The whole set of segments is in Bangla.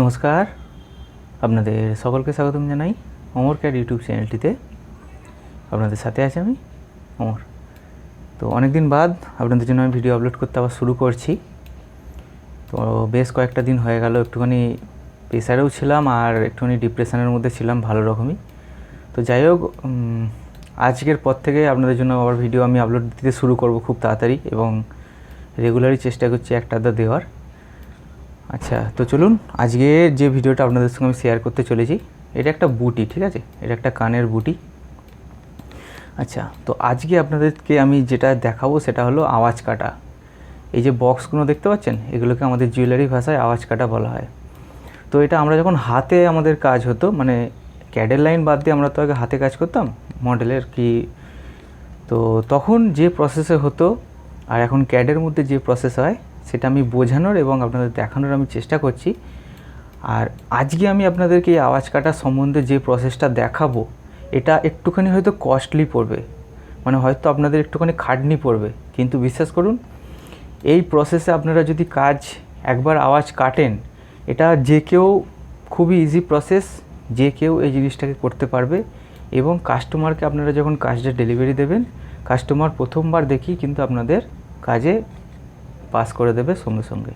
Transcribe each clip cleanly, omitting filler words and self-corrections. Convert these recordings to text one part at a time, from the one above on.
নমস্কার, আপনাদের সকলকে স্বাগতম জানাই অমর ক্যাড ইউটিউব চ্যানেলটিতে। আপনাদের সাথে আছি আমি অমর। তো অনেক দিন বাদ আপনাদের জন্য আমি ভিডিও আপলোড করতে আবার শুরু করছি। তো বেশ কয়েকটা দিন হয়ে গেল, একটুখানি প্রেসারেও ছিলাম আর একটুখানি ডিপ্রেশনের মধ্যে ছিলাম ভালো রকমই। তো যাই হোক, আজকের পর থেকে আপনাদের জন্য আবার ভিডিও আমি আপলোড দিতে শুরু করব খুব তাড়াতাড়ি, এবং রেগুলারই চেষ্টা করছি একটা আধটা দেওয়ার। আচ্ছা, তো চলুন আজকে যে ভিডিওটা আপনাদের সঙ্গে আমি শেয়ার করতে চলেছি, এটা একটা বুটি, ঠিক আছে? এটা একটা কানের বুটি। আচ্ছা, তো আজকে আপনাদেরকে আমি যেটা দেখাবো সেটা হলো আওয়াজ কাটা। এই যে বক্সগুলো দেখতে পাচ্ছেন, এগুলোকে আমাদের জুয়েলারি ভাষায় আওয়াজ কাটা বলা হয়। তো এটা আমরা যখন হাতে আমাদের কাজ হতো, মানে ক্যাডের লাইন বাদ দিয়ে আমরা তো আগে হাতে কাজ করতাম মডেলের কি, তো তখন যে প্রসেসে হতো আর এখন ক্যাডের মধ্যে যে প্রসেস হয় সেটা আমি বোঝানোর এবং আপনাদের দেখানোর আমি চেষ্টা করছি। আর আজকে আমি আপনাদেরকে এই আওয়াজ কাটা সম্বন্ধে যে প্রসেসটা দেখাবো, এটা একটুখানি হয়তো কস্টলি পড়বে, মানে হয়তো আপনাদের একটুখানি খাটনি পড়বে, কিন্তু বিশ্বাস করুন এই প্রসেসে আপনারা যদি কাজ একবার আওয়াজ কাটেন, এটা যে কেউ, খুবই ইজি প্রসেস, যে কেউ এই জিনিসটাকে করতে পারবে। এবং কাস্টমারকে আপনারা যখন কাজটা ডেলিভারি দেবেন, কাস্টমার প্রথমবার দেখি কিন্তু আপনাদের কাজে পাস করে দেবে সঙ্গে সঙ্গে।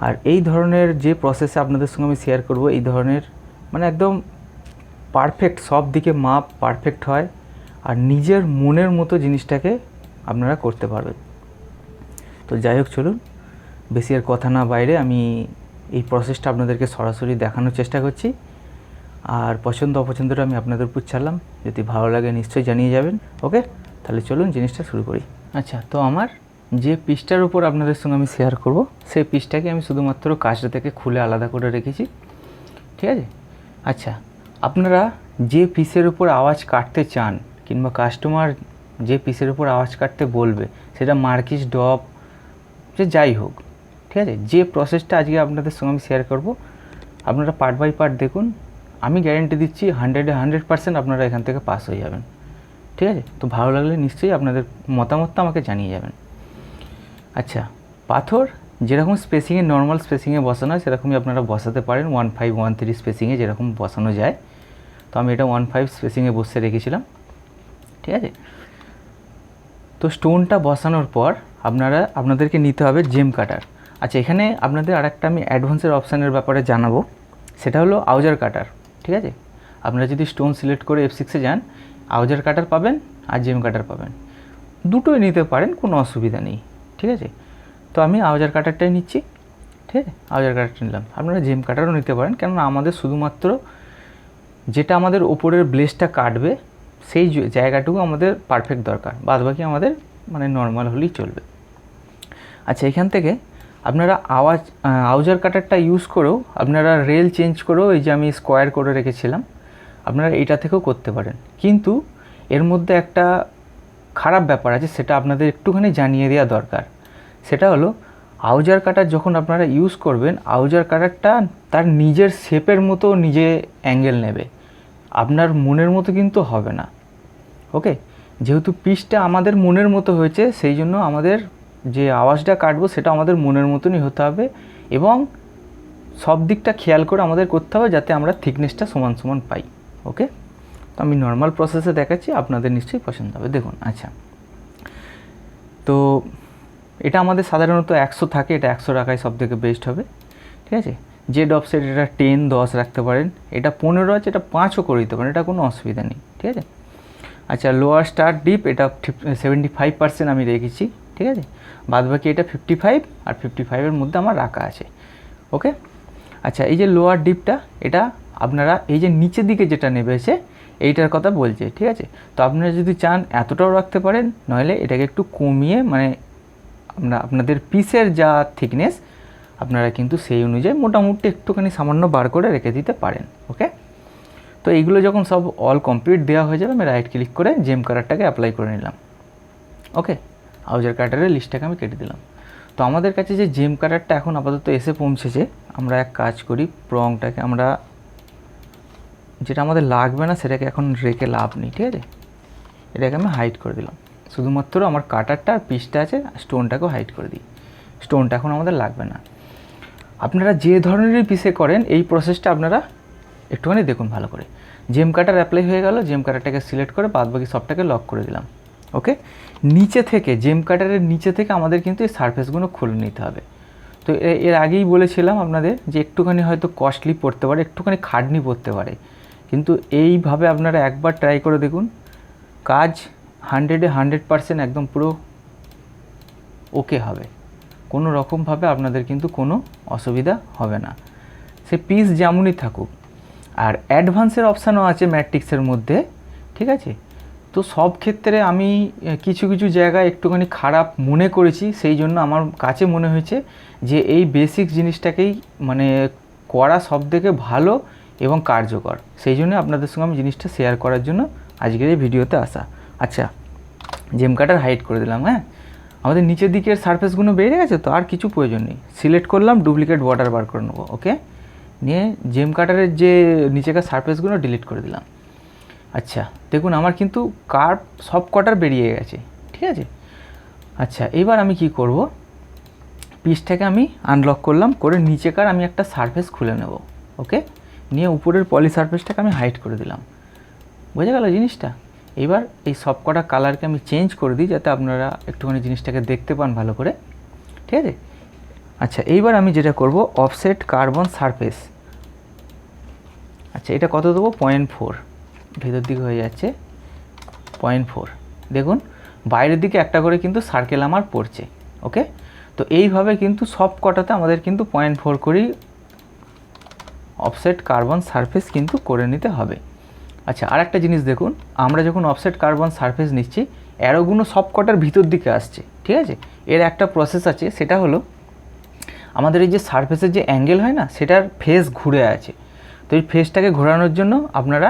আর এই ধরনের যে প্রসেসে আপনাদের সঙ্গে আমি শেয়ার করব, এই ধরনের মানে একদম পারফেক্ট, সব দিকে মাপ পারফেক্ট হয় আর নিজের মনের মতো জিনিসটাকে আপনারা করতে পারবেন। তো যাই হোক, চলুন বেশি আর কথা না বাইরে আমি এই প্রসেসটা আপনাদেরকে সরাসরি দেখানোর চেষ্টা করছি। আর পছন্দ অপছন্দটা আমি আপনাদের উপর ছাড়লাম, যদি ভালো লাগে নিশ্চয়ই জানিয়ে যাবেন। ওকে, তাহলে চলুন জিনিসটা শুরু করি। আচ্ছা, তো আমার যে পিসটার উপর আপনাদের সঙ্গে আমি শেয়ার করব, সেই পিসটাকে আমি শুধুমাত্র কাজটা থেকে খুলে আলাদা করে রেখেছি, ঠিক আছে? আচ্ছা, আপনারা যে পিসের উপর আওয়াজ কাটতে চান কিংবা কাস্টমার যে পিসের উপর আওয়াজ কাটতে বলবে, সেটা মার্কিস ডপ যে যাই হোক, ঠিক আছে? যে প্রসেসটা আজকে আপনাদের সঙ্গে আমি শেয়ার করব, আপনারা পার্ট বাই পার্ট দেখুন। আমি গ্যারেন্টি দিচ্ছি 100% আপনারা এখান থেকে পাস হয়ে যাবেন, ঠিক আছে? তো ভালো লাগলে নিশ্চয়ই আপনাদের মতামতটা আমাকে জানিয়ে যাবেন। আচ্ছা, পাথর যেরকম স্পেসিংয়ে, নর্মাল স্পেসিংয়ে বসানো হয় সেরকমই আপনারা বসাতে পারেন, 1.5 1.3 স্পেসিংয়ে যেরকম বসানো যায়। তো আমি এটা 1.5 স্পেসিংয়ে বসে রেখেছিলাম, ঠিক আছে? তো স্টোনটা বসানোর পর আপনাদেরকে নিতে হবে জেম কাটার। আচ্ছা, এখানে আপনাদের আরেকটা আমি অ্যাডভান্সের অপশানের ব্যাপারে জানাবো, সেটা হলো আউজার কাটার, ঠিক আছে? আপনারা যদি স্টোন সিলেক্ট করে F6-এ যান, আউজার কাটার পাবেন আর জেম কাটার পাবেন, দুটোই নিতে পারেন, কোনো অসুবিধা নেই, ঠিক আছে? তো আমি আউজার কাটারটাই নিচ্ছি, ঠিক আছে? আউজার কাটারটা নিলাম। আপনারা জেম কাটারও নিতে পারেন, কেননা আমাদের শুধুমাত্র যেটা আমাদের ওপরের ব্লেসটা কাটবে সেই জায়গাটুকু আমাদের পারফেক্ট দরকার, বাদবাকি আমাদের মানে নর্মাল হলেই চলবে। আচ্ছা, এখান থেকে আপনারা আউজার কাটারটা ইউজ করেও আপনারা রেল চেঞ্জ করেও, এই যে আমি স্কোয়ার করে রেখেছিলাম, আপনারা এইটা থেকেও করতে পারেন। কিন্তু এর মধ্যে একটা খারাপ ব্যাপার আছে, সেটা আপনাদের একটুখানি জানিয়ে দেওয়া দরকার। সেটা হলো আউজার কাটার যখন আপনারা ইউজ করবেন, আউজার কাটারটা তার নিজের শেপের মতো নিজে অ্যাঙ্গেল নেবে, আপনার মনের মতো কিন্তু হবে না। ওকে, যেহেতু পিসটা আমাদের মনের মতো হয়েছে, সেই জন্য আমাদের যে আওয়াজটা কাটবো সেটা আমাদের মনের মতনই হতে হবে, এবং সব দিকটা খেয়াল করে আমাদের করতে হবে যাতে আমরা থিকনেসটা সমান সমান পাই। ওকে, তো আমি নর্মাল প্রসেসে দেখাচ্ছি, আপনাদের নিশ্চয়ই পছন্দ হবে। দেখুন, আচ্ছা, তো এটা আমাদের সাধারণত 100 থাকে, এটা 100 রাখাই সব থেকে বেস্ট হবে, ঠিক আছে? জেড অফসেট এটা 10 10 রাখতে পারেন, এটা 15 আছে, এটা 5ও করে দিতে পারেন, এটা কোনো অসুবিধা নেই, ঠিক আছে? আচ্ছা, লোয়ার স্টার্ট ডিপ এটা 75% আমি রেখেছি, ঠিক আছে? বাদবাকি এটা 55 আর 55-এর মধ্যে আমার রাখা আছে। ওকে, আচ্ছা, এই যে লোয়ার ডিপটা, এটা আপনারা এই যে নিচের দিকে যেটা নেমেছে এইটার কথা বলছে, ঠিক আছে? তো আপনারা যদি চান এতটাও রাখতে পারেন, নইলে এটাকে একটু কমিয়ে, মানে আপনাদের পিসের যা থিকনেস আপনারা কিন্তু সেই অনুযায়ী মোটামুটি একটুখানি সামান্য বার করে রেখে দিতে পারেন। ওকে, তো এইগুলো যখন সব অল কমপ্লিট দেওয়া হয়ে যাবে, আমি রাইট ক্লিক করে জেম কাটারটাকে অ্যাপ্লাই করে নিলাম। ওকে, আউজার কাটারের লিস্টটাকে আমি কেটে দিলাম। তো আমাদের কাছে যে জেম কাটারটা এখন আপাতত এসে পৌঁছেছে, আমরা এক কাজ করি, প্রংটাকে আমরা, যেটা আমাদের লাগবে না সেটাকে এখন রেখে লাভ নেই, ঠিক আছে? এটাকে আমি হাইড করে দিলাম, শুধুমাত্র আমার কাটারটা আর পিসটা আছে, স্টোনটাকেও হাইড করে দিই, স্টোনটা এখন আমাদের লাগবে না। আপনারা যে ধরনেরই পিসে করেন এই প্রসেসটা আপনারা একটুখানি দেখুন ভালো করে। জেম কাটার অ্যাপ্লাই হয়ে গেল, জেম কাটারটাকে সিলেক্ট করে বাদবাকি সবটাকে লক করে দিলাম। ওকে, নিচে থেকে জেম কাটারের নিচে থেকে আমাদের কিন্তু এই সারফেসগুলো খুলে নিতে হবে। তো এর আগেই বলেছিলাম আপনাদের যে একটুখানি হয়তো কস্টলি পড়তে পারে, একটুখানি খাটনি পড়তে পারে, কিন্তু এইভাবে আপনারা একবার ট্রাই করে দেখুন, কাজ 100% একদম পুরো ওকে হবে, কোনো রকমভাবে আপনাদের কিন্তু কোনো অসুবিধা হবে না, সে পিস যেমনই থাকুক। আর অ্যাডভান্সের অপশানও আছে ম্যাট্রিক্সের মধ্যে, ঠিক আছে। তো সব ক্ষেত্রে আমি কিছু কিছু জায়গায় একটুখানি খারাপ মনে করেছি, সেই জন্য আমার কাছে মনে হয়েছে যে এই বেসিক জিনিসটাকেই মানে করা সবথেকে ভালো এবং কার্যকর, সেই জন্য আপনাদের সঙ্গে আমি জিনিসটা শেয়ার করার জন্য আজকের এই ভিডিওতে আসা। আচ্ছা, জেম কাটার হাইড করে দিলাম। হ্যাঁ, আমাদের নিচের দিকের সারফেসগুলো বেরিয়ে গেছে, তো আর কিছু প্রয়োজন নেই। সিলেক্ট করলাম, ডুপ্লিকেট বর্ডার বার করে নেবো। ওকে, নিয়ে জেম কাটারের যে নিচেকার সারফেসগুলো ডিলিট করে দিলাম। আচ্ছা, দেখুন আমার কিন্তু কার্ভ সব কটার বেরিয়ে গেছে, ঠিক আছে। আচ্ছা, এবার আমি কি করব, পিসটাকে আমি আনলক করলাম, করে নিচেকার আমি একটা সারফেস খুলে নেব। ওকে, নিয়ে উপরের পলি সারফেসটাকে আমি হাইড করে দিলাম। বোঝা গেল জিনিসটা। এবার এই সব কটা কালারকে আমি চেঞ্জ করে দিই যাতে আপনারা একটুখানি জিনিসটাকে দেখতে পান ভালো করে, ঠিক আছে। আচ্ছা, এইবার আমি যেটা করব, অফসেট কার্বন সারফেস। আচ্ছা, এটা কত দেবো, 0.4, ভেতর দিকে হয়ে যাচ্ছে 0.4। দেখুন বাইরের দিকে একটা করে কিন্তু সার্কেল আমার পড়ছে। ওকে, তো এইভাবে কিন্তু সব কটাতে আমাদের কিন্তু 0.4 করেই অফসেট কার্বন সারফেস কিন্তু করে নিতে হবে। আচ্ছা, আর একটা জিনিস দেখুন, আমরা যখন অফসেট কার্বন সারফেস নিচ্ছি, অ্যারোগুলো সব কটার ভিতর দিকে আসছে, ঠিক আছে। এর একটা প্রসেস আছে, সেটা হলো আমাদের এই যে সারফেসের যে অ্যাঙ্গেল হয় না, সেটার ফেস ঘুরে আছে। তো এই ফেসটাকে ঘোরানোর জন্য আপনারা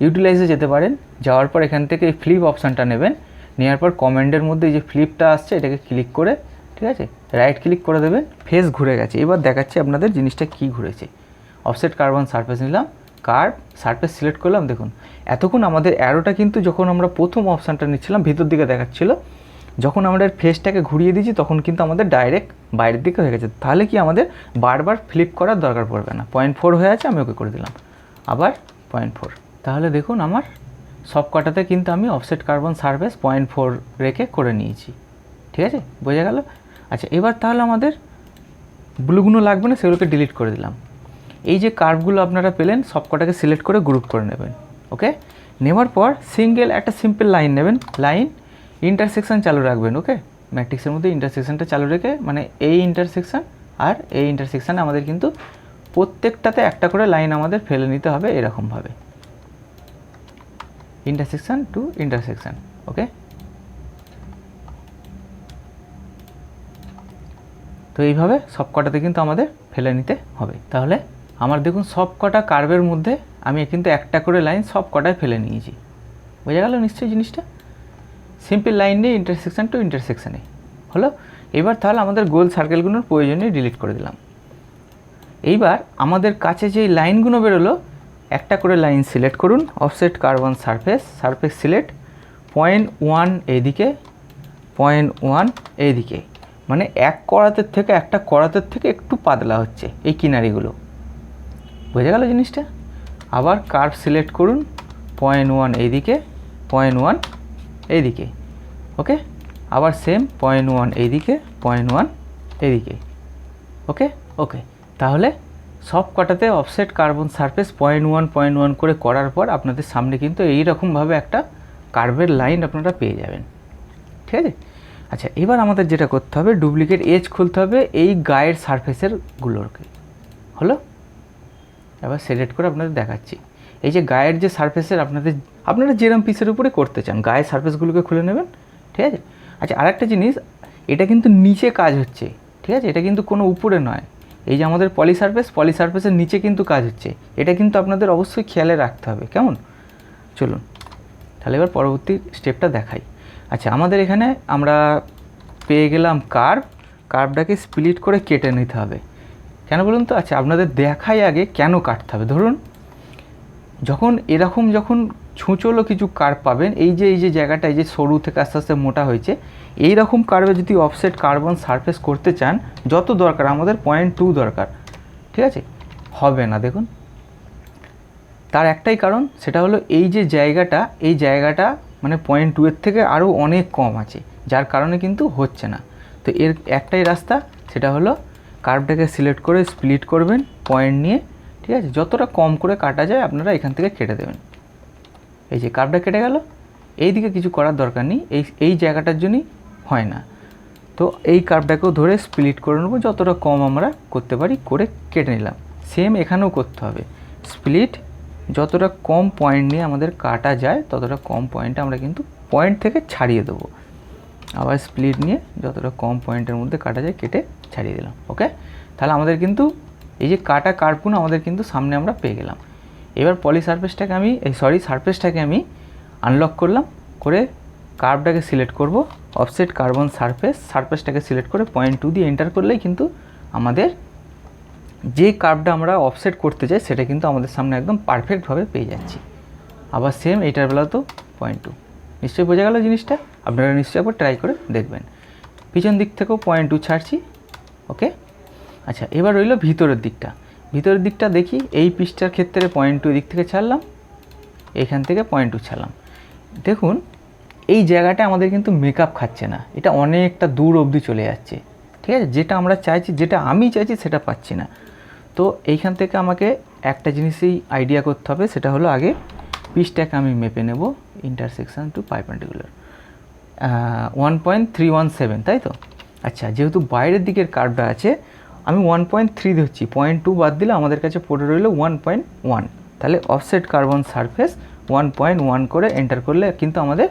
ইউটিলাইজে যেতে পারেন, যাওয়ার পর এখান থেকে এই ফ্লিপ অপশানটা নেবেন, নেওয়ার পর কমান্ডের মধ্যে এই যে ফ্লিপটা আসছে এটাকে ক্লিক করে, ঠিক আছে, রাইট ক্লিক করে দেবেন, ফেস ঘুরে গেছে। এবার দেখাচ্ছি আপনাদের জিনিসটা কি ঘুরেছে। অফসেট কার্বন সারফেস নিলাম, কার্ভ সারফেস সিলেক্ট করলাম। দেখুন এতক্ষণ আমাদের অ্যারোটা কিন্তু যখন আমরা প্রথম অপশানটা নিচ্ছিলাম ভিতর দিকে দেখাচ্ছিল, যখন আমরা ফেসটাকে ঘুরিয়ে দিয়েছি তখন কিন্তু আমাদের ডাইরেক্ট বাইরের দিকে হয়ে গেছে। তাহলে কি আমাদের বারবার ফ্লিপ করার দরকার পড়বে না। 0.4 হয়ে আছে, আমি ওকে করে দিলাম, আবার 0.4। তাহলে দেখুন আমার সব কটাতে কিন্তু আমি অফসেট কার্বন সারফেস 0.4 রেখে করে নিয়েছি, ঠিক আছে, বোঝা গেল। আচ্ছা, এবার তাহলে আমাদের ব্লুগুলো লাগবে না, সেগুলোকে ডিলিট করে দিলাম। এই যে কার্ভগুলো আপনারা পেলেন সব কটাকে সিলেক্ট করে গ্রুপ করে নেবেন। ওকে, নেওয়ার পর সিঙ্গেল একটা সিম্পল লাইন নেবেন, লাইন ইন্টারসেকশন চালু রাখবেন। ওকে, ম্যাট্রিক্সের মধ্যে ইন্টারসেকশনটা চালু রেখে, মানে এই ইন্টারসেকশন আর এই ইন্টারসেকশানে আমাদের কিন্তু প্রত্যেকটাতে একটা করে লাইন আমাদের ফেলে নিতে হবে এরকমভাবে, ইন্টারসেকশন টু ইন্টারসেকশন। ওকে, তো এইভাবে সব কটাতে কিন্তু আমাদের ফেলে নিতে হবে। তাহলে আমার দেখুন সব কটা কার্ভের মধ্যে আমি কিন্তু একটা করে লাইন সব কটায় ফেলে নিয়েছি। বোঝা গেল নিশ্চয়ই জিনিসটা। সিম্পল লাইন নিয়ে ইন্টারসেকশন টু ইন্টারসেকশানে হলো। এবার তাহলে আমাদের গোল সার্কেলগুলোর প্রয়োজনে ডিলিট করে দিলাম। এইবার আমাদের কাছে যেই লাইনগুলো বেরোলো একটা করে লাইন সিলেক্ট করুন, offset carbon surface, surface select 0.1 এইদিকে, 0.1 এইদিকে, মানে এক করাতের থেকে একটা করাতের থেকে একটু পাতলা হচ্ছে এই কিনারিগুলো। বোঝা গেল জিনিসটা। আবার কার্ভ সিলেক্ট করুন, 0.1 এইদিকে, 0.1 এইদিকে। ওকে, আবার সেম 0.1 এইদিকে, 0.1 এইদিকে। ওকে ওকে, তাহলে সব কটাতে অফসেট কার্বন সারফেস 0.1 করে করার পর আপনাদের সামনে কিন্তু এইরকমভাবে একটা কার্ভের লাইন আপনারা পেয়ে যাবেন, ঠিক আছে। আচ্ছা, এবার আমাদের যেটা করতে হবে, ডুপ্লিকেট এজ খুলতে হবে এই গায়ের সারফেসের গুলোকে। হলো, এবার সিলেক্ট করে আপনাদের দেখাচ্ছি। এই যে গায়ের যে সারফেসের আপনারা যেরকম পিসের উপরে করতে চান গায়ের সারফেসগুলোকে খুলে নেবেন, ঠিক আছে। আচ্ছা, আরেকটা জিনিস, এটা কিন্তু নিচে কাজ হচ্ছে, ঠিক আছে, এটা কিন্তু কোনো উপরে নয়। এই যে আমাদের পলি সারফেসের নিচে কিন্তু কাজ হচ্ছে, এটা কিন্তু আপনাদের অবশ্যই খেয়ালে রাখতে হবে। কেমন, চলুন তাহলে এবার পরবর্তী স্টেপটা দেখাই। আচ্ছা, আমাদের এখানে আমরা পেয়ে গেলাম কার্ভটাকে স্প্লিট করে কেটে নিতে হবে। কেন বলুন তো? আচ্ছা, আপনাদের দেখাই আগে কেন কাটতে হবে। ধরুন যখন যখন ছুঁচলো কিছু কার্ভ পাবেন, এই যে জায়গাটা এই যে সরু থেকে আস্তে আস্তে মোটা হয়েছে, এই রকম কার্ভে যদি অফসেট কার্বন সারফেস করতে চান, যত দরকার আমাদের 0.2 দরকার, ঠিক আছে, হবে না। দেখুন তার একটাই কারণ, সেটা হলো এই যে জায়গাটা, এই জায়গাটা মানে 0.2 এর থেকে আরও অনেক কম আছে, যার কারণে কিন্তু হচ্ছে না। তো এর একটাই রাস্তা, সেটা হলো কার্ভটাকে সিলেক্ট করে স্প্লিট করবেন পয়েন্ট নিয়ে, ঠিক আছে, যতটা কম করে কাটা যায় আপনারা এখান থেকে কেটে দেবেন। এই যে কার্ভটা কেটে গেল, এই দিকে কিছু করার দরকার নেই, এই জায়গাটার জন্যই হয় না। তো এই কার্ভটাকেও ধরে স্প্লিট করে নেবো, যতটা কম আমরা করতে পারি করে কেটে নিলাম। সেম এখানেও করতে হবে, স্প্লিট, যতটা কম পয়েন্ট নিয়ে আমাদের কাটা যায় ততটা কম পয়েন্টে আমরা কিন্তু পয়েন্ট থেকে ছাড়িয়ে দেবো। আবার স্প্লিট নিয়ে যতটা কম পয়েন্টের মধ্যে কাটা যায় কেটে ছাড়িয়ে দিলাম। ওকে, তাহলে আমাদের কিন্তু এই যে কাটা কার্ভগুলো আমাদের কিন্তু সামনে আমরা পেয়ে গেলাম। এবার সারফেসটাকে আমি আনলক করলাম, করে কার্ভটাকে সিলেক্ট করব, অফসেট কার্বন সারফেসটাকে সিলেক্ট করে 0.2 দিয়ে এন্টার করলেই কিন্তু আমাদের যে কার্ভটা আমরা অফসেট করতে চাই সেটা কিন্তু আমাদের সামনে একদম পারফেক্টভাবে পেয়ে যাচ্ছি। আবার সেম এইটার বেলাতেও 0.2। নিশ্চয়ই বোঝা গেল জিনিসটা, আপনারা নিশ্চয়ই একবার ট্রাই করে দেখবেন। পিছন দিক থেকেও 0.2 ছাড়ছি। ওকে, আচ্ছা এবার রইল ভিতরের দিকটা দেখি। এই পিসটার ক্ষেত্রে 0.2 দিক থেকে ছাড়লাম, এখান থেকে 0.2 ছাড়লাম। দেখুন এই জায়গাটা আমাদের কিন্তু মেকআপ খাচ্ছে না, এটা অনেকটা দূর অবধি চলে যাচ্ছে, ঠিক আছে, যেটা আমরা চাইছি, যেটা আমি চাইছি সেটা পাচ্ছি না। তো এইখান থেকে আমাকে একটা জিনিসই আইডিয়া করতে হবে, সেটা হলো আগে পিসটাকে আমি মেপে নেব, ইন্টারসেকশন টু পারপেন্ডিকুলার 1.317, তাই তো। আচ্ছা যেহেতু বাইরের দিকের কার্ভটা আছে আমি 1.3 ধরছি, 0.2 বাদ দিলে আমাদের কাছে পড়ে রইল 1.1। তাহলে অফসেট কার্বন সারফেস 1.1 করে এন্টার করলে কিন্তু আমাদের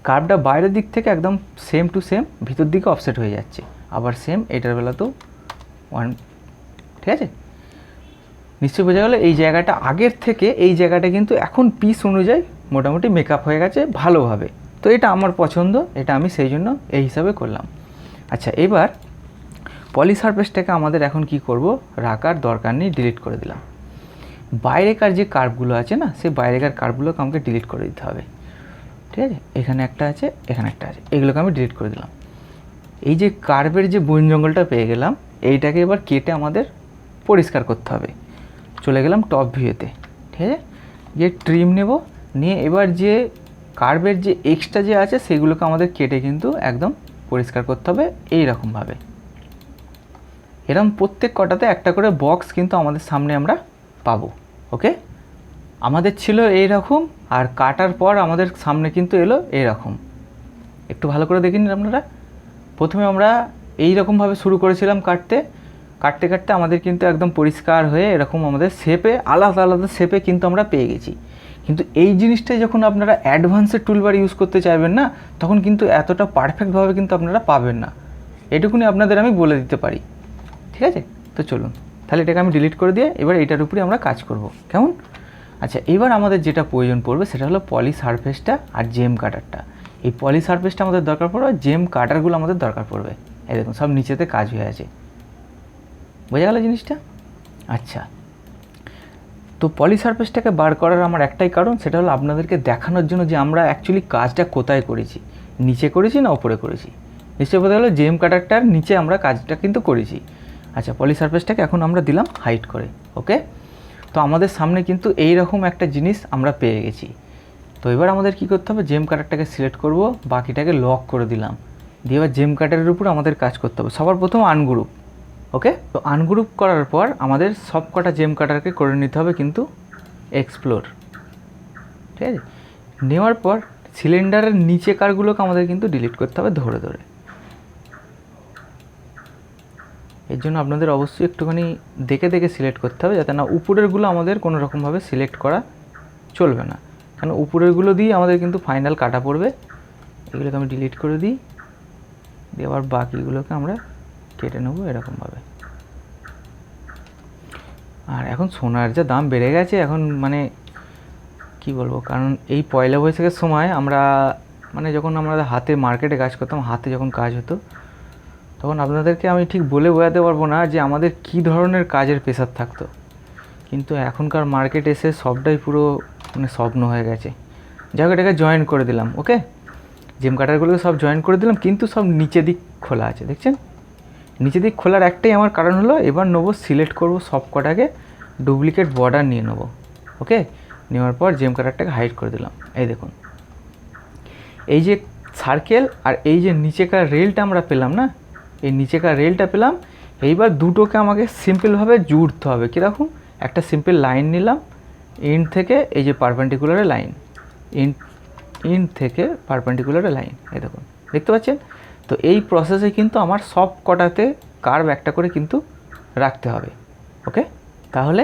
কার্ভটা বাইরের দিক থেকে একদম সেম টু সেম ভিতর দিকে অফসেট হয়ে যাচ্ছে। আবার সেম এটার বেলাতেও 1, ঠিক আছে। নিশ্চয়ই বোঝা গেল এই জায়গাটা আগের থেকে এই জায়গাটা কিন্তু এখন পিস অনুযায়ী মোটামুটি মেকআপ হয়ে গেছে ভালোভাবে। তো এটা আমার পছন্দ, এটা আমি সেই জন্য এই হিসাবে করলাম। আচ্ছা এবার সারফেসটাকে আমাদের এখন কি করব, রাখার দরকার নেই, ডিলিট করে দিলাম। বাইরেকার যে কার্ভগুলো আছে না, সেই বাইরেকার কার্ভগুলোকে আমাকে ডিলিট করে দিতে হবে, ঠিক আছে। এখানে একটা আছে, এখানে একটা আছে, এগুলোকে আমি ডিলিট করে দিলাম। এই যে কার্ভের যে বন জঙ্গলটা পেয়ে গেলাম, এইটাকে এবার কেটে আমাদের পরিষ্কার করতে হবে। চলে গেলাম টপ ভিউতে, ঠিক আছে, গিয়ে ট্রিম নেব, নিয়ে এবার যে কার্ভের যে এক্সট্রা যে আছে সেগুলোকে আমাদের কেটে কিন্তু একদম পরিষ্কার করতে হবে এইরকমভাবে। এরকম প্রত্যেক কটাতে একটা করে বক্স কিন্তু আমাদের সামনে আমরা পাবো। ওকে, আমাদের ছিল এই রকম, আর কাটার পর আমাদের সামনে কিন্তু এলো এইরকম। একটু ভালো করে দেখে নিন আপনারা। প্রথমে আমরা এই রকমভাবে শুরু করেছিলাম কাটতে কাটতে আমাদের কিন্তু একদম পরিষ্কার হয়ে এরকম আমাদের শেপে আলাদা আলাদা শেপে কিন্তু আমরা পেয়ে গেছি। কিন্তু এই জিনিসটাই যখন আপনারা অ্যাডভান্সের টুলবার ইউজ করতে চাইবেন না, তখন কিন্তু এতটা পারফেক্টভাবে কিন্তু আপনারা পাবেন না, এটুকুনি আপনাদের আমি বলে দিতে পারি, ঠিক আছে। তো চলুন তাহলে এটাকে আমি ডিলিট করে দিয়ে এবার এটার উপরে আমরা কাজ করব, কেমন। আচ্ছা এবার আমাদের যেটা প্রয়োজন পড়বে সেটা হলো সারফেসটা আর জেম কাটারটা। এই সারফেসটা আমাদের দরকার পড়বে, আর জেম কাটারগুলো আমাদের দরকার পড়বে। এই দেখুন সব নিচেতে কাজ হয়ে আছে, বোঝা গেল জিনিসটা। আচ্ছা তো সারফেসটাকে বার করার আমার একটাই কারণ, সেটা হলো আপনাদেরকে দেখানোর জন্য যে আমরা অ্যাকচুয়ালি কাজটা কোথায় করেছি, নিচে করেছি না ওপরে করেছি। নিশ্চয়ই বোঝা গেলো জেম কাটারটার নিচে আমরা কাজটা কিন্তু করেছি। আচ্ছা সারফেসটাকে এখন আমরা দিলাম হাইড করে। ওকে, তো আমাদের সামনে কিন্তু এই রকম একটা জিনিস আমরা পেয়ে গেছি। তো এবার আমাদের কি করতে হবে, জেম কাটারটাকে সিলেক্ট করব, বাকিটাকে লক করে দিলাম, দিয়ে এবার জেম কাটারের উপর আমাদের কাজ করতে হবে। সবার প্রথম আনগ্রুপ। ওকে, তো আনগ্রুপ করার পর আমাদের সব কটা জেম কাটারকে করে নিতে হবে কিন্তু এক্সপ্লোর, ঠিক আছে। নেওয়ার পর সিলিন্ডারের নিচে কারগুলোকে আমাদের কিন্তু ডিলিট করতে হবে ধরে ধরে। এর জন্য আপনাদের অবশ্যই একটুখানি দেখে দেখে সিলেক্ট করতে হবে, যাতে না উপরেরগুলো আমাদের কোনো রকমভাবে সিলেক্ট করা চলবে না, কারণ উপরেরগুলো দিয়ে আমাদের কিন্তু ফাইনাল কাটা পড়বে। এগুলোকে আমি ডিলিট করে দিই, দিয়ে আবার বাকিগুলোকে আমরা কেটে নেবো এরকমভাবে। আর এখন সোনার যা দাম বেড়ে গেছে এখন, মানে কি বলবো, কারণ এই পয়লা বৈশাখের সময় আমরা মানে যখন আমরা হাতে মার্কেটে কাজ করতাম, হাতে যখন কাজ হতো, তখন আপনাদেরকে আমি ঠিক বলে বোঝাতে পারবো না যে আমাদের কী ধরনের কাজের প্রেশার থাকতো। কিন্তু এখনকার মার্কেট এসে সবটাই পুরো মানে স্বপ্ন হয়ে গেছে। যাই হোক এটাকে জয়েন করে দিলাম। ওকে, জেম কাটারগুলোকে সব জয়েন করে দিলাম, কিন্তু সব নিচে দিক খোলা আছে, দেখছেন নিচে দিক খোলার একটাই আমার কারণ হলো, এবার নেবো সিলেক্ট করব সব কটাকে, ডুপ্লিকেট বর্ডার নিয়ে নেবো। ওকে, নেওয়ার পর জেম কাটারটাকে হাইড করে দিলাম। এই দেখুন, এই যে সার্কেল আর এই যে নিচেকার রেলটা আমরা পেলাম না, এই নিচেকার রেলটা পেলাম। এইবার দুটোকে আমাকে সিম্পলভাবে জুড়তে হবে। কীরকম? একটা সিম্পল লাইন নিলাম ইন্ড থেকে, এই যে পারপেন্ডিকুলারে লাইন, ইন্ড থেকে পারপেন্ডিকুলারে লাইন, এই দেখুন, দেখতে পাচ্ছেন? তো এই প্রসেসে কিন্তু আমার সব কটাতে কার্ভ একটা করে কিন্তু রাখতে হবে। ওকে, তাহলে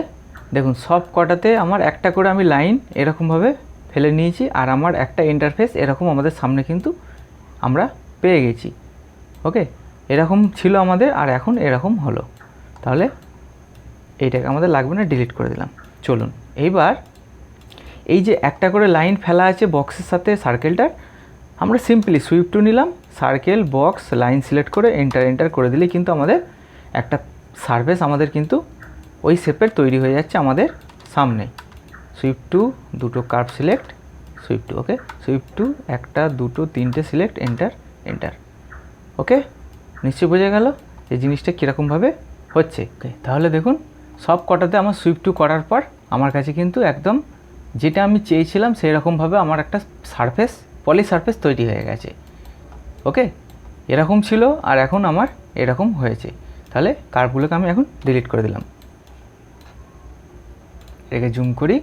দেখুন সব কটাতে আমার একটা করে আমি লাইন এরকমভাবে ফেলে নিয়েছি, আর আমার একটা ইন্টারফেস এরকম আমাদের সামনে কিন্তু আমরা পেয়ে গেছি। ওকে, এরকম ছিল আমাদের, আর এখন এরকম হলো। তাহলে এইটাকে আমাদের লাগবে না, ডিলিট করে দিলাম। চলুন এইবার এই যে একটা করে লাইন ফেলা আছে বক্সের সাথে সার্কেলটার, আমরা সিম্পলি সুইপ টু নিলাম, সার্কেল বক্স লাইন সিলেক্ট করে এন্টার করে দিলেই কিন্তু আমাদের একটা সারফেস আমাদের কিন্তু ওই শেপের তৈরি হয়ে যাচ্ছে আমাদের সামনে। সুইপ টু, দুটো কার্ভ সিলেক্ট, সুইপ টু। ওকে, সুইপ টু, একটা দুটো তিনটে সিলেক্ট, এন্টার। ওকে, নিশ্চয়ই বোঝা গেল এই জিনিসটা কীরকমভাবে হচ্ছে। ওকে, তাহলে দেখুন সব কটাতে আমার সুইপ টু করার পর আমার কাছে কিন্তু একদম যেটা আমি চেয়েছিলাম সেই রকমভাবে আমার একটা সারফেস, পলি সারফেস তৈরি হয়ে গেছে। ওকে, এরকম ছিল আর এখন আমার এরকম হয়েছে। তাহলে কার্ভগুলোকে আমি এখন ডিলিট করে দিলাম। এটাকে জুম করি,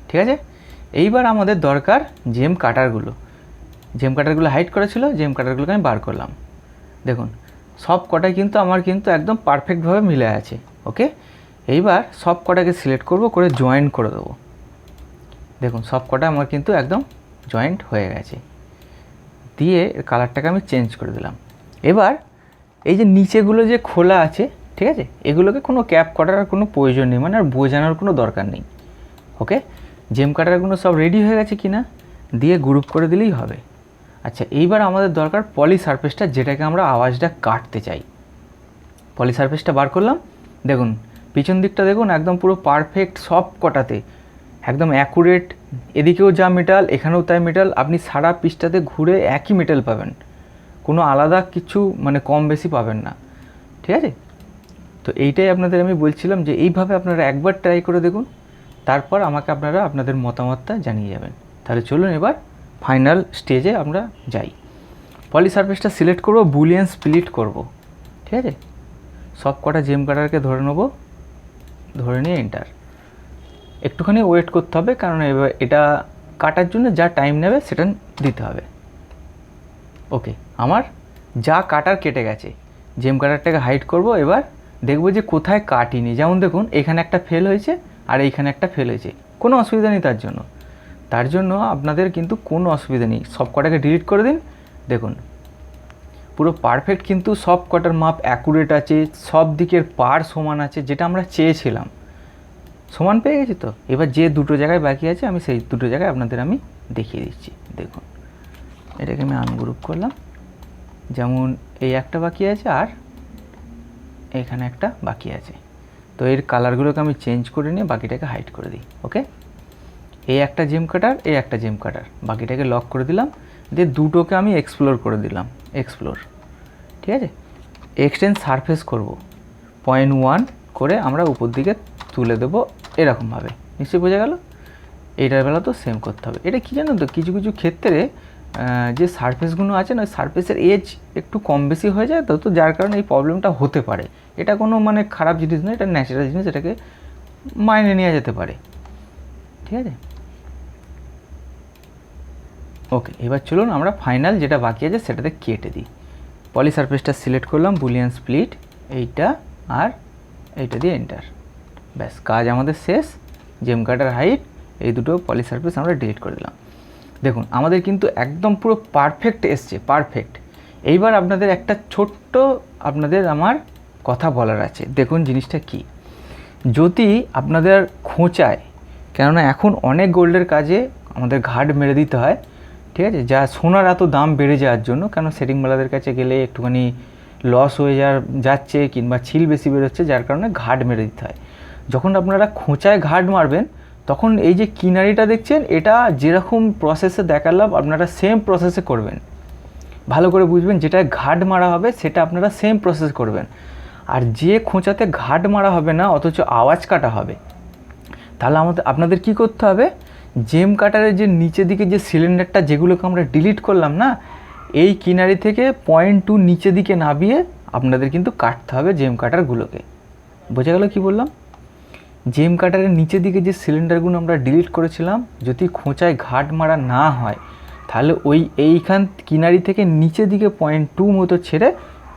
ঠিক আছে? এইবার আমাদের দরকার জেম কাটারগুলো। জেম কাটারগুলো হাইড করা ছিল, জেম কাটারগুলোকে আমি বার করলাম। দেখুন সব কটাই কিন্তু আমার কিন্তু একদম পারফেক্টভাবে মিলে আছে। ওকে, এইবার সব কটাকে সিলেক্ট করব, করে জয়েন করে দেবো। দেখুন সব কটা আমার কিন্তু একদম জয়েন্ট হয়ে গেছে। দিয়ে কালারটাকে আমি চেঞ্জ করে দিলাম। এবার এই যে নিচেগুলো যে খোলা আছে, ঠিক আছে, এগুলোকে কোনো ক্যাপ করার কোনো প্রয়োজন নেই, মানে আর বোঝানোর কোনো দরকার নেই। ওকে, জেম কাটারগুলো সব রেডি হয়ে গেছে কিনা দিয়ে গ্রুপ করে দিলেই হবে। আচ্ছা, এইবার আমাদের দরকার পলি সারফেসটা, যেটাকে আমরা আওয়াজটা কাটতে চাই। পলি সারফেসটা বার করলাম। দেখুন পিছন দিকটা দেখুন একদম পুরো পারফেক্ট, সব কটাতে একদম অ্যাকুরেট। এদিকেও যা মেটাল এখানেও তাই মেটাল, আপনি সারা পিসটাতে ঘুরে একই মেটাল পাবেন, কোনো আলাদা কিছু মানে কম বেশি পাবেন না। ঠিক আছে, তো এইটাই আপনাদের আমি বলছিলাম যে এইভাবে আপনারা একবার ট্রাই করে দেখুন, তারপর আমাকে আপনারা আপনাদের মতামতটা জানিয়ে যাবেন। তাহলে চলুন এবার ফাইনাল স্টেজে আমরা যাই। পলি সারফেসটা সিলেক্ট করব, বুলিয়ান স্প্লিট করব। ঠিক আছে, সব কটা জেম কাটারকে ধরে নেব, ধরে নিয়ে এন্টার। একটুখানি ওয়েট করতে হবে, কারণ এবার এটা কাটার জন্য যা টাইম নেবে সেটা দিতে হবে। ওকে, আমার যা কাটার কেটে গেছে, জেম কাটারটাকে হাইড করব। এবার দেখবো যে কোথায় কাটিনি। যেমন দেখুন এখানে একটা ফেল হয়েছে আর এইখানে একটা ফেল হয়েছে, কোনো অসুবিধা নেই তার জন্য আপনাদের কিন্তু কোনো অসুবিধা নেই। সব কটাকে ডিলিট করে দিন। দেখুন পুরো পারফেক্ট কিন্তু সব কটার মাপ অ্যাকুরেট আছে, সব দিকের পার সমান আছে, যেটা আমরা চেয়েছিলাম সমান পেয়ে গেছি। তো এবার যে দুটো জায়গায় বাকি আছে আমি সেই দুটো জায়গায় আপনাদের আমি দেখিয়ে দিচ্ছি। দেখুন এটাকে আমি আনগ্রুপ করলাম, যেমন এই একটা বাকি আছে আর এখানে একটা বাকি আছে। তো এর কালারগুলোকে আমি চেঞ্জ করে নিয়ে বাকিটাকে হাইড করে দিই। ওকে, এই একটা জেম কাটার, এই একটা জেম কাটার, বাকিটাকে লক করে দিলাম। দিয়ে দুটোকে আমি এক্সপ্লোর করে দিলাম, এক্সপ্লোর। ঠিক আছে, এক্সটেন্ড সারফেস করব, 0.1 করে আমরা উপর দিকে তুলে দেবো এরকমভাবে। নিশ্চয়ই বোঝা গেল? এইটার বেলা তো সেম করতে হবে। এটা কী জানো তো, কিছু কিছু ক্ষেত্রে যে সারফেসগুলো আছে না, সারফেসের এজ একটু কম বেশি হয়ে যায়, তো যার কারণে এই প্রবলেমটা হতে পারে। এটা কোনো মানে খারাপ জিনিস নয়, এটা ন্যাচারাল জিনিস, এটাকে মাইনে নেওয়া যেতে পারে। ঠিক আছে, ওকে, এবার চলুন আমরা ফাইনাল যেটা বাকি আছে সেটাতে কেটে দিই। পলি সারফেসটা সিলেক্ট করলাম, বুলিয়ান স্প্লিট, এইটা আর এইটা দিয়ে এন্টার। ব্যাস, কাজ আমাদের শেষ। জেম কাটার হাইট, এই দুটো পলি সারফেস আমরা ডিলিট করে দিলাম। দেখুন আমাদের কিন্তু একদম পুরো পারফেক্ট এসছে, পারফেক্ট। এইবার আপনাদের একটা ছোট্ট আপনাদের আমার কথা বলার আছে। দেখুন জিনিসটা কি, যদি আপনাদের খোঁচায়, কেননা এখন অনেক গোল্ডের কাজে আমাদের ঘাট মেরে দিতে হয়। ঠিক আছে, যা সোনার এত দাম বেড়ে যাওয়ার জন্য, কেন সেটিংওয়ালাদের কাছে গেলে একটুখানি লস হয়ে যাচ্ছে কিংবা ছিল বেশি বেরোচ্ছে, যার কারণে ঘাট মেরে দিতে হয়। যখন আপনারা খোঁচায় ঘাট মারবেন তখন এই যে কিনারিটা দেখছেন, এটা যেরকম প্রসেসে দেখালাম আপনারা সেম প্রসেসে করবেন। ভালো করে বুঝবেন, যেটা ঘাট মারা হবে সেটা আপনারা সেম প্রসেস করবেন। আর যে খোঁচাতে ঘাট মারা হবে না অথচ আওয়াজ কাটা হবে, তাহলে আপনাদের কি করতে হবে, জেম কাটারের যে নিচের দিকে যে সিলিন্ডারটা যেগুলোকে আমরা ডিলিট করলাম না, এই কিনারি থেকে 0.2 নিচের দিকে নামিয়ে আপনাদের কিন্তু কাটতে হবে জেম কাটারগুলোকে। বোঝা গেল কি বললাম? জেম কাটারের নিচের দিকে যে সিলিন্ডারগুলো আমরা ডিলিট করেছিলাম, যদি খোঁচায় ঘাট মারা না হয় তাহলে এইখান কিনারি থেকে নিচের দিকে 0.2 মতো ছেড়ে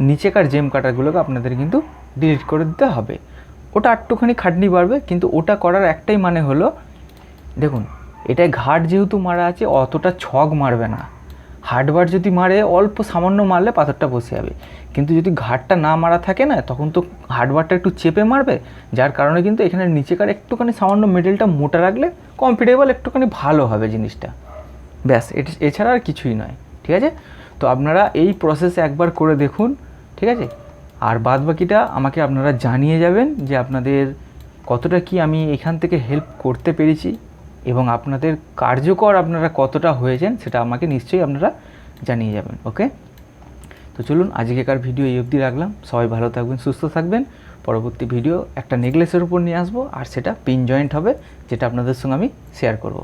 নিচেকার জেম কাটারগুলোকে আপনাদের কিন্তু ডিলিট করে দিতে হবে। ওটা একটুখানি খাটনি বাড়বে, কিন্তু ওটা করার একটাই মানে হলো, দেখুন এটায় ঘাট যেহেতু মারা আছে অতটা ছক মারবে না। হার্ডবার যদি মারে অল্প সামান্য মারলে পাথরটা বসে যাবে, কিন্তু যদি ঘাটটা না মারা থাকে না তখন তো হার্ডবারটা একটু চেপে মারবে, যার কারণে কিন্তু এখানে নিচেকার একটুখানি সামান্য মেটেলটা মোটা রাখলে কমফর্টেবল একটুখানি ভালো হবে জিনিসটা, ব্যাস। এছাড়া আর কিছুই নয়, ঠিক আছে? তো আপনারা এই প্রসেসে একবার করে দেখুন, ঠিক আছে? আর বাদ বাকিটা আমাকে আপনারা জানিয়ে যাবেন যে আপনাদের কতটা কি আমি এখান থেকে হেল্প করতে পেরেছি এবং আপনাদের কার্যকর আপনারা কতটা হয়েছেন সেটা আমাকে নিশ্চয়ই আপনারা জানিয়ে যাবেন। ওকে, তো চলুন আজকেকার ভিডিও এই অবধি রাখলাম। সবাই ভালো থাকবেন, সুস্থ থাকবেন। পরবর্তী ভিডিও একটা নেকলেসের উপর নিয়ে আসবো, আর সেটা পিন জয়েন্ট হবে, যেটা আপনাদের সঙ্গে আমি শেয়ার করব।